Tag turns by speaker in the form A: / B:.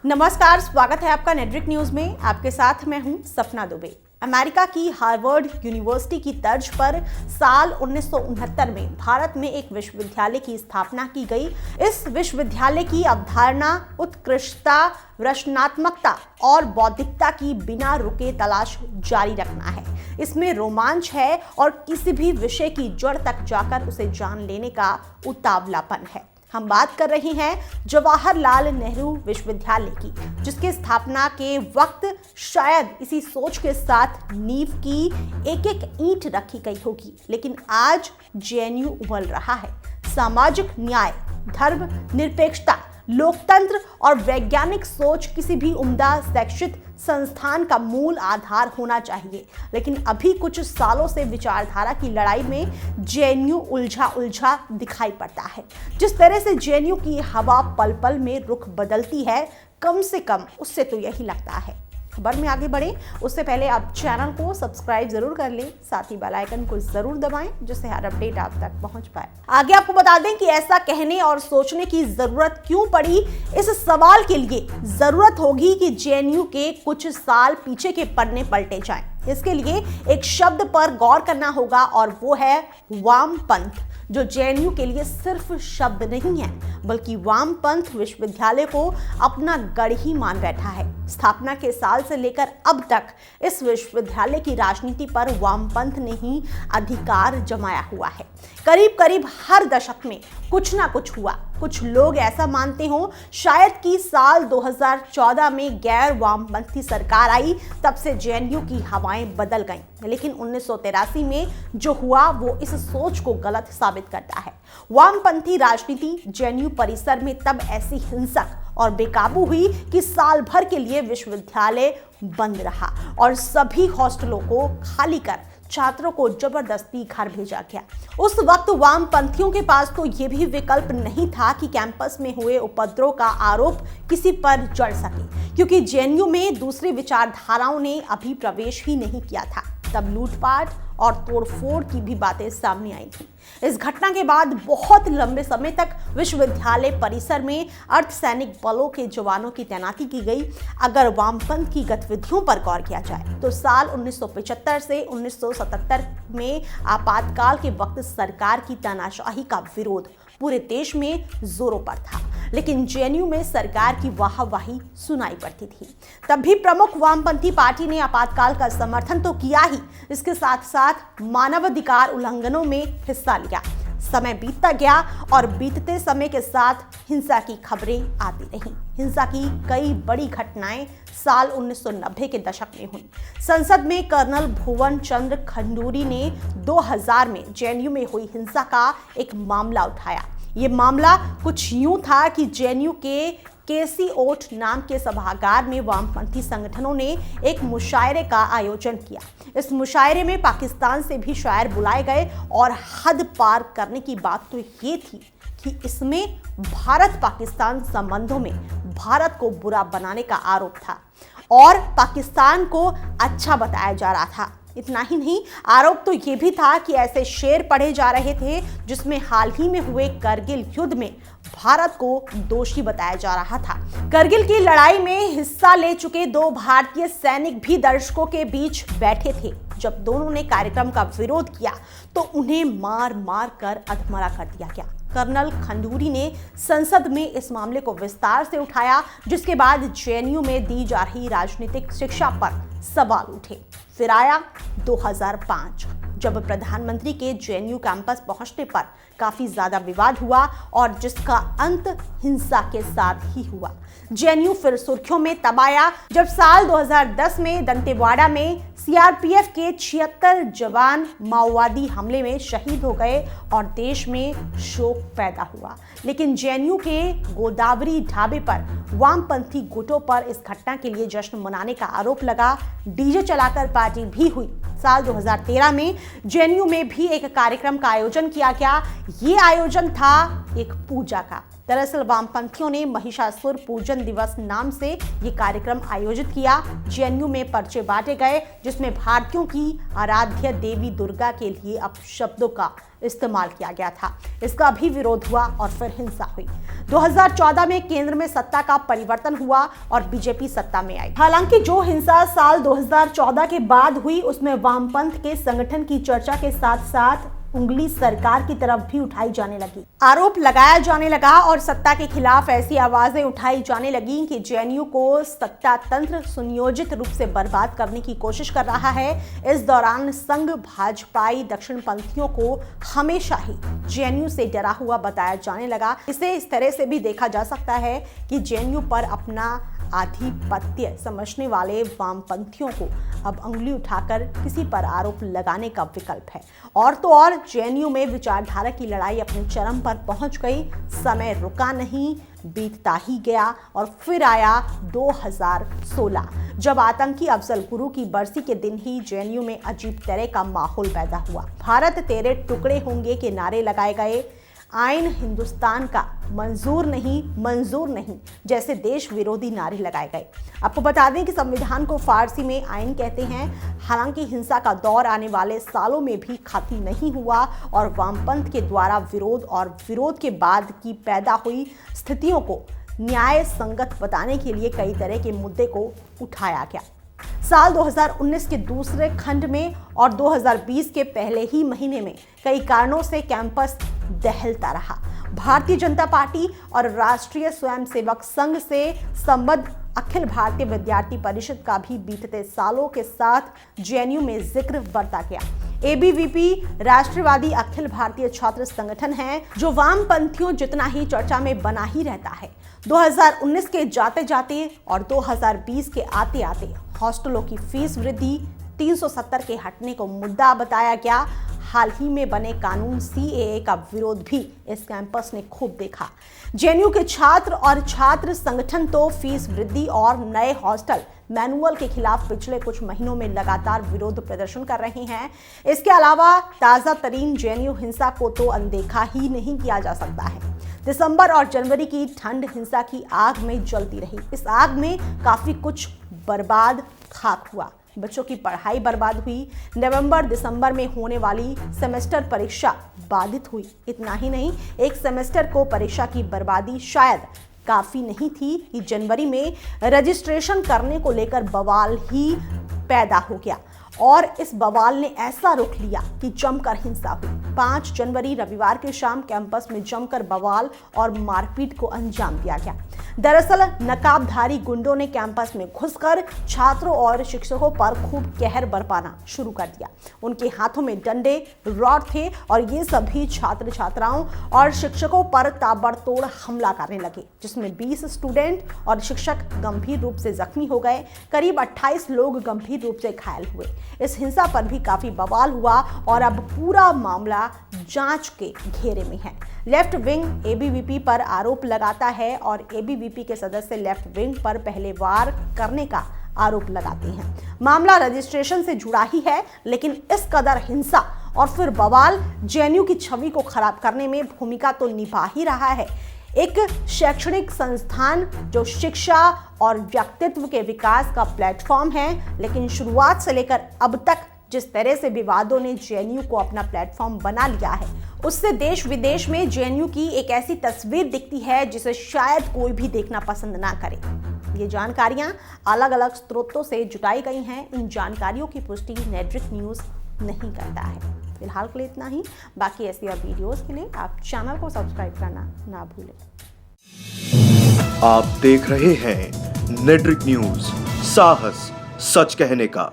A: नमस्कार, स्वागत है आपका नेटरिक न्यूज में। आपके साथ मैं हूं सपना दुबे। अमेरिका की हार्वर्ड यूनिवर्सिटी की तर्ज पर साल 1969 में भारत में एक विश्वविद्यालय की स्थापना की गई। इस विश्वविद्यालय की अवधारणा उत्कृष्टता, रचनात्मकता और बौद्धिकता की बिना रुके तलाश जारी रखना है। इसमें रोमांच है और किसी भी विषय की जड़ तक जाकर उसे जान लेने का उतावलापन है। हम बात कर रहे हैं जवाहरलाल नेहरू विश्वविद्यालय की, जिसके स्थापना के वक्त शायद इसी सोच के साथ नींव की एक एक ईंट रखी गई होगी। लेकिन आज जेएनयू उबल रहा है। सामाजिक न्याय, धर्म निरपेक्षता, लोकतंत्र और वैज्ञानिक सोच किसी भी उम्दा शैक्षिक संस्थान का मूल आधार होना चाहिए। लेकिन अभी कुछ सालों से विचारधारा की लड़ाई में जेएनयू उलझा दिखाई पड़ता है। जिस तरह से जेएनयू की हवा पल पल में रुख बदलती है, कम से कम उससे तो यही लगता है। खबर में आगे बढ़े उससे पहले आप चैनल को सब्सक्राइब जरूर कर लें, साथ ही बेल आइकन को जरूर दबाएं, जिससे हर अपडेट आप तक पहुंच पाए। आगे आपको बता दें कि ऐसा कहने और सोचने की जरूरत क्यों पड़ी। इस सवाल के लिए जरूरत होगी कि जेएनयू के कुछ साल पीछे के पन्ने पलटे जाएं। इसके लिए एक शब्द पर गौर करना होगा और वो है वामपंथ, जो जेएनयू के लिए सिर्फ शब्द नहीं है, बल्कि वामपंथ विश्वविद्यालय को अपना गढ़ ही मान बैठा है। स्थापना के साल से लेकर अब तक इस विश्वविद्यालय की राजनीति पर वामपंथ ने ही अधिकार जमाया हुआ है। करीब करीब हर दशक में कुछ ना कुछ हुआ। कुछ लोग ऐसा मानते हो शायद कि साल 2014 में गैर वामपंथी सरकार आई, तब से जेएनयू की हवाएं बदल गईं। लेकिन 1983 में जो हुआ वो इस सोच को गलत साबित करता है। वामपंथी राजनीति जेएनयू परिसर में तब ऐसी हिंसक और बेकाबू हुई कि साल भर के लिए विश्वविद्यालय बंद रहा और सभी हॉस्टलों को खाली कर छात्रों को जबरदस्ती घर भेजा गया। उस वक्त वामपंथियों के पास तो ये भी विकल्प नहीं था कि कैंपस में हुए उपद्रव का आरोप किसी पर जड़ सके, क्योंकि जेएनयू में दूसरी विचारधाराओं ने अभी प्रवेश ही नहीं किया था। तब लूटपाट और तोड़फोड़ की भी बातें सामने आई थी। इस घटना के बाद बहुत लंबे समय तक विश्वविद्यालय परिसर में अर्धसैनिक बलों के जवानों की तैनाती की गई। अगर वामपंथ की गतिविधियों पर गौर किया जाए तो साल 1975 से 1977 में आपातकाल के वक्त सरकार की तानाशाही का विरोध पूरे देश में जोरों पर था। लेकिन जेएनयू में सरकार की वाहवाही सुनाई पड़ती थी। तब भी प्रमुख वामपंथी पार्टी ने आपातकाल का समर्थन तो किया ही, इसके साथ साथ मानवाधिकार उल्लंघनों में हिस्सा लिया। समय बीतता गया और बीतते समय के साथ हिंसा की खबरें आती रहीं। हिंसा की कई बड़ी घटनाएं साल 1990 के दशक में हुई। संसद में कर्नल भुवन चंद्र खंडूरी ने 2000 में जेएनयू में हुई हिंसा का एक मामला उठाया। ये मामला कुछ यूं था कि जेएनयू के केसी ओट नाम के सभागार में वामपंथी संगठनों ने एक मुशायरे का आयोजन किया। इस मुशायरे में पाकिस्तान से भी शायर बुलाए गए और हद पार करने की बात तो ये थी कि इसमें भारत पाकिस्तान संबंधों में भारत को बुरा बनाने का आरोप था और पाकिस्तान को अच्छा बताया जा रहा था। इतना ही नहीं, आरोप तो ये भी था कि ऐसे शेर पढ़े जा रहे थे जिसमें हाल ही में हुए करगिल युद्ध में भारत को दोषी बताया जा रहा था। करगिल की लड़ाई में हिस्सा ले चुके 2 भारतीय सैनिक भी दर्शकों के बीच बैठे थे। जब दोनों ने कार्यक्रम का विरोध किया तो उन्हें मार मार कर अधमरा कर दिया गया। कर्नल खंडूरी ने संसद में इस मामले को विस्तार से उठाया, जिसके बाद जेएनयू में दी जा रही राजनीतिक शिक्षा पर सवाल उठे। फिर आया 2005, जब प्रधानमंत्री के जेएनयू कैंपस पहुंचने पर काफी ज्यादा विवाद हुआ और जिसका अंत हिंसा के साथ ही हुआ। जेएनयू फिर सुर्खियों में तब आया जब साल 2010 में दंतेवाड़ा में सीआरपीएफ के 76 जवान माओवादी हमले में शहीद हो गए और देश में शोक पैदा हुआ। लेकिन जेएनयू के गोदावरी ढाबे पर वामपंथी गुटों पर इस घटना के लिए जश्न मनाने का आरोप लगा। डीजे चलाकर पार्टी भी हुई। साल 2013 में जेएनयू में भी एक कार्यक्रम का आयोजन किया गया। ये आयोजन था एक पूजा का। दरअसल वामपंथियों ने महिषासुर पूजन दिवस नाम से ये कार्यक्रम आयोजित किया। जेएनयू में पर्चे बांटे गए जिसमें भारतीयों की आराध्य देवी दुर्गा के लिए अपशब्दों का इस्तेमाल किया गया था। इसका भी विरोध हुआ और फिर हिंसा हुई। 2014 में केंद्र में सत्ता का परिवर्तन हुआ और बीजेपी सत्ता में आई। हालांकि जो हिंसा साल 2014 के बाद हुई उसमें वामपंथ के संगठन की चर्चा के साथ साथ उंगली सरकार की तरफ भी उठाई जाने लगी। आरोप लगाया जाने लगा और सत्ता के खिलाफ ऐसी आवाजें उठाई जाने लगी कि जेएनयू को सत्ता तंत्र सुनियोजित रूप से बर्बाद करने की कोशिश कर रहा है। इस दौरान संघ भाजपाई दक्षिणपंथियों को हमेशा ही जेएनयू से डरा हुआ बताया जाने लगा। इसे इस तरह से भी देखा जा सकता है कि जेएनयू पर अपना आधिपत्य समझने वाले वामपंथियों को अब उंगली उठाकर किसी पर आरोप लगाने का विकल्प है। और तो और जेएनयू में विचारधारा की लड़ाई अपने चरम पर पहुंच गई। समय रुका नहीं, बीतता ही गया और फिर आया 2016 जब आतंकी अफजल गुरु की बरसी के दिन ही जेएनयू में अजीब तरह का माहौल पैदा हुआ। भारत तेरे टुकड़े होंगे के नारे लगाए गए। आइन हिंदुस्तान का मंजूर नहीं जैसे देश विरोधी नारे लगाए गए। आपको बता दें कि संविधान को फारसी में आइन कहते हैं। हालांकि हिंसा का दौर आने वाले सालों में भी खत्म नहीं हुआ और वामपंथ के द्वारा विरोध और विरोध के बाद की पैदा हुई स्थितियों को न्याय संगत बताने के लिए कई तरह के मुद्दे को उठाया गया। साल 2019 के दूसरे खंड में और 2020 के पहले ही महीने में कई कारणों से कैंपस दहलता रहा। भारतीय जनता पार्टी और राष्ट्रीय स्वयंसेवक संघ से संबद्ध अखिल भारतीय विद्यार्थी परिषद का भी बीतते सालों के साथ जेएनयू में जिक्र बढ़ता गया। एबीवीपी राष्ट्रवादी अखिल भारतीय छात्र संगठन है जो वामपंथियों जितना ही चर्चा में बना ही रहता है। 2019 के जाते जाते और 2020 के आते आते हॉस्टलों की फीस वृद्धि 370 के हटने को मुद्दा बताया गया। हाल ही में बने कानून सीएए का विरोध भी इस कैंपस ने खूब देखा। जेएनयू के छात्र और छात्र संगठन तो फीस वृद्धि और नए हॉस्टल मैनुअल के खिलाफ पिछले कुछ महीनों में लगातार विरोध प्रदर्शन कर रहे हैं। इसके अलावा ताजा तरीन जेएनयू हिंसा को तो अनदेखा ही नहीं किया जा सकता है। दिसंबर और जनवरी की ठंड हिंसा की आग में जलती रही। इस आग में काफी कुछ बर्बाद खाक हुआ। बच्चों की पढ़ाई बर्बाद हुई। नवंबर दिसंबर में होने वाली सेमेस्टर परीक्षा बाधित हुई। इतना ही नहीं, एक सेमेस्टर को परीक्षा की बर्बादी शायद काफी नहीं थी कि जनवरी में रजिस्ट्रेशन करने को लेकर बवाल ही पैदा हो गया और इस बवाल ने ऐसा रुख लिया कि जमकर हिंसा हुई। 5 जनवरी रविवार की शाम कैंपस में जमकर बवाल और मारपीट को अंजाम दिया गया। दरअसल नकाबधारी गुंडों ने कैंपस में घुसकर छात्रों और शिक्षकों पर खूब कहर बरपाना शुरू कर दिया। उनके हाथों में डंडे, रॉड थे और ये सभी छात्र छात्राओं और शिक्षकों पर ताबड़तोड़ हमला करने लगे, जिसमें 20 स्टूडेंट और शिक्षक गंभीर रूप से जख्मी हो गए। करीब 28 लोग गंभीर रूप से घायल हुए। इस हिंसा पर भी काफी बवाल हुआ और अब पूरा मामला जांच के घेरे में है। लेफ्ट विंग एबीवीपी पर आरोप लगाता है और एबीवीपी के सदस्य लेफ्ट विंग पर पहले वार करने का आरोप लगाते हैं। मामला रजिस्ट्रेशन से जुड़ा ही है, लेकिन इस कदर हिंसा और फिर बवाल जेएनयू की छवि को खराब करने में भूमिका तो निभा ही रहा है। एक शैक्षणिक संस्थान जो शिक्षा और व्यक्तित्व के विकास का प्लेटफॉर्म है, लेकिन शुरुआत से लेकर अब तक जिस तरह से विवादों ने जेएनयू को अपना प्लेटफॉर्म बना लिया है, उससे देश विदेश में जेएनयू की एक ऐसी तस्वीर दिखती है जिसे शायद कोई भी देखना पसंद ना करे। ये जानकारियां अलग अलग स्रोतों से जुटाई गई हैं। इन जानकारियों की पुष्टि नेटरिक न्यूज़ नहीं करता है। फिलहाल के लिए इतना ही। बाकी ऐसी और वीडियोस के लिए आप चैनल को सब्सक्राइब करना ना भूलें।
B: आप देख रहे हैं नेटरिक न्यूज़, साहस सच कहने का।